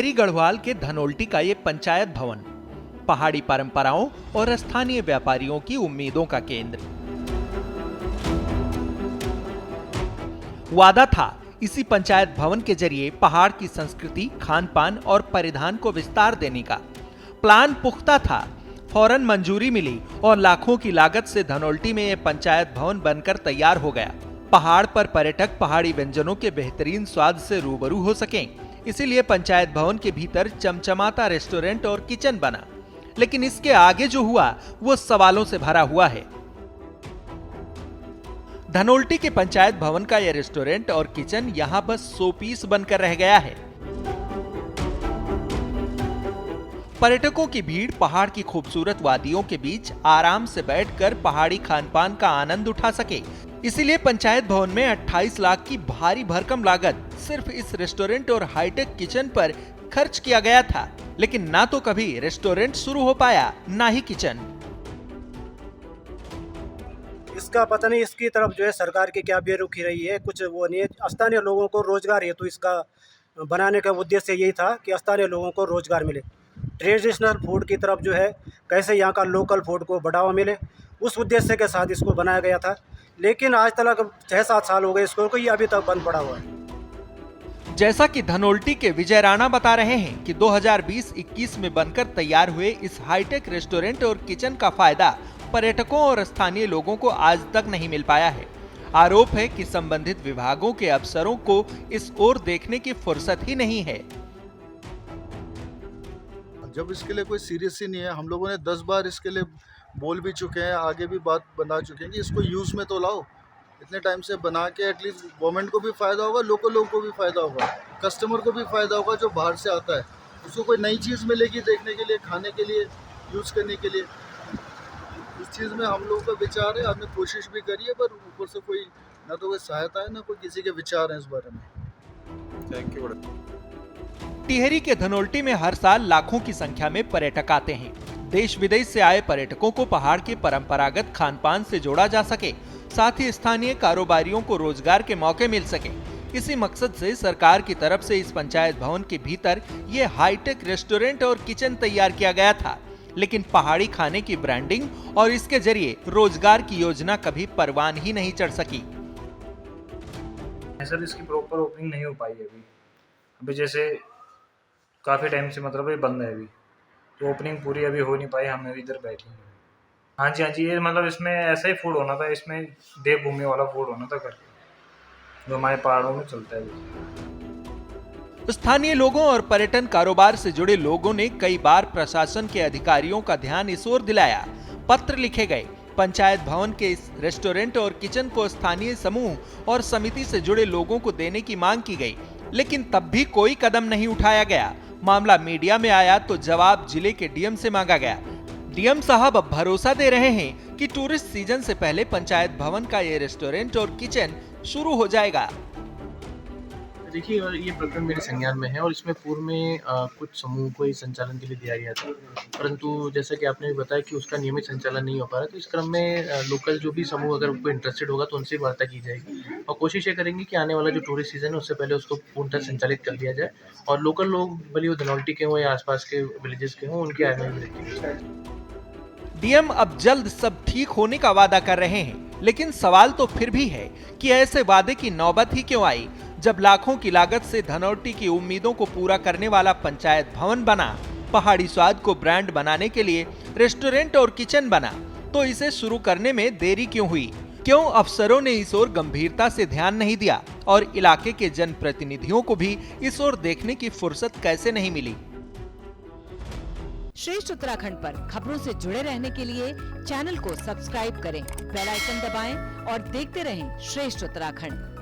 टिहरी गढ़वाल के धनोल्टी का ये पंचायत भवन पहाड़ी परंपराओं और स्थानीय व्यापारियों की उम्मीदों का केंद्र। वादा था इसी पंचायत भवन के जरिए पहाड़ की संस्कृति, खान पान और परिधान को विस्तार देने का। प्लान पुख्ता था, फौरन मंजूरी मिली और लाखों की लागत से धनोल्टी में यह पंचायत भवन बनकर तैयार हो गया। पहाड़ पर पर्यटक पहाड़ी व्यंजनों के बेहतरीन स्वाद से रूबरू हो सकें, इसीलिए पंचायत भवन के भीतर चमचमाता रेस्टोरेंट और किचन बना। लेकिन इसके आगे जो हुआ वो सवालों से भरा हुआ है। धनोल्टी के पंचायत भवन का यह रेस्टोरेंट और किचन यहां बस 100 पीस बनकर रह गया है। पर्यटकों की भीड़ पहाड़ की खूबसूरत वादियों के बीच आराम से बैठकर पहाड़ी खानपान का आनंद उठा सके, इसीलिए पंचायत भवन में 28 लाख की भारी भरकम लागत सिर्फ इस रेस्टोरेंट और हाईटेक किचन पर खर्च किया गया था। लेकिन ना तो कभी रेस्टोरेंट शुरू हो पाया, ना ही किचन। इसका पता नहीं इसकी तरफ जो है सरकार की क्या बेरुखी रही है, कुछ वो नहीं है। स्थानीय लोगों को रोजगार हेतु इसका बनाने का उद्देश्य यही था कि स्थानीय लोगों को रोजगार मिले, ट्रेडिशनल फूड की तरफ जो है कैसे यहाँ का लोकल फूड को बढ़ावा मिले, उस उद्देश्य के साथ इसको बनाया गया था। लेकिन आज तक 6-7 साल हो गए इसको, कोई अभी तक बंद पड़ा हुआ है। जैसा कि धनोल्टी के विजय राणा बता रहे हैं कि 2020-21 में बनकर तैयार हुए इस हाईटेक रेस्टोरेंट और किचन का फायदा पर्यटकों और स्थानीय लोगों को आज तक नहीं मिल पाया है। आरोप है कि संबंधित विभागों के अफसरों को इस ओर देखने की फुर्सत ही नहीं है। जब इसके लिए कोई सीरियस ही नहीं है, हम लोगों ने 10 बार इसके लिए बोल भी चुके हैं, आगे भी बात बना चुके हैं कि इसको यूज में तो लाओ। इतने टाइम से बना के एटलीस्ट गवर्नमेंट को भी फायदा होगा, लोकल लोगों को भी फायदा होगा, कस्टमर को भी फायदा होगा जो बाहर से आता है, उसको कोई नई चीज़ मिलेगी देखने के लिए, खाने के लिए, यूज करने के लिए। इस चीज़ में हम लोगों का विचार है, हमने कोशिश भी करी है, पर ऊपर से कोई ना तो कोई सहायता है ना कोई किसी के विचार हैं इस बारे में। Thank you. टिहरी के धनोल्टी में हर साल लाखों की संख्या में पर्यटक आते हैं। देश विदेश से आए पर्यटकों को पहाड़ के परंपरागत खानपान से जोड़ा जा सके, साथ ही स्थानीय कारोबारियों को रोजगार के मौके मिल सके। इसी मकसद से सरकार की तरफ से इस पंचायत भवन के भीतर ये हाईटेक रेस्टोरेंट और किचन तैयार किया गया था। लेकिन पहाड़ी खाने की ब्रांडिंग और इसके जरिए रोजगार की योजना कभी परवान ही नहीं चढ़ सकी। सर, इसकी प्रॉपर ओपनिंग नहीं हो पाई अभी जैसे काफ़ी टाइम से मतलब ये बंद है अभी, तो ओपनिंग पूरी अभी हो नहीं पाई। हम अभी इधर बैठे हैं। हाँ जी, ये मतलब इसमें ऐसा ही फूड होना था, इसमें देवभूमि वाला फूड होना था करके, जो हमारे पहाड़ों में चलता है। स्थानीय लोगों और पर्यटन कारोबार से जुड़े लोगों ने कई बार प्रशासन के अधिकारियों का ध्यान इस ओर दिलाया, पत्र लिखे गए। पंचायत भवन के इस रेस्टोरेंट और किचन को स्थानीय समूह और समिति से जुड़े लोगों को देने की मांग की गई, लेकिन तब भी कोई कदम नहीं उठाया गया। मामला मीडिया में आया तो जवाब जिले के डीएम से मांगा गया। डीएम साहब अब भरोसा दे रहे हैं कि टूरिस्ट सीजन से पहले पंचायत भवन का ये रेस्टोरेंट और किचन शुरू हो जाएगा। देखिए, ये प्रकरण मेरे संज्ञान में है और इसमें पूर्व में कुछ समूह को ही संचालन के लिए दिया गया था, परंतु जैसा कि आपने भी बताया कि उसका नियमित संचालन नहीं हो पा रहा, तो इस क्रम में लोकल जो भी समूह अगर कोई इंटरेस्टेड होगा तो उनसे वार्ता की जाएगी और कोशिश ये करेंगे कि आने वाला जो टूरिस्ट सीजन है उससे पहले उसको पूर्णतः संचालित कर दिया जाए और लोकल लोग भले वो धनोल्टी के हों या आसपास के विलेजेस के हों, उनकी आय में वृद्धि की जाए। डीएम अब जल्द सब ठीक होने का वादा कर रहे हैं, लेकिन सवाल तो फिर भी है कि ऐसे वादे की नौबत ही क्यों आई, जब लाखों की लागत से धनोल्टी की उम्मीदों को पूरा करने वाला पंचायत भवन बना, पहाड़ी स्वाद को ब्रांड बनाने के लिए रेस्टोरेंट और किचन बना, तो इसे शुरू करने में देरी क्यों हुई? क्यों अफसरों ने इस ओर गंभीरता से ध्यान नहीं दिया और इलाके के जनप्रतिनिधियों को भी इस ओर देखने की फुर्सत कैसे नहीं मिली? श्रेष्ठ उत्तराखंड पर खबरों से जुड़े रहने के लिए चैनल को सब्सक्राइब करें, बेल आइकन दबाएं और देखते रहें श्रेष्ठ उत्तराखंड।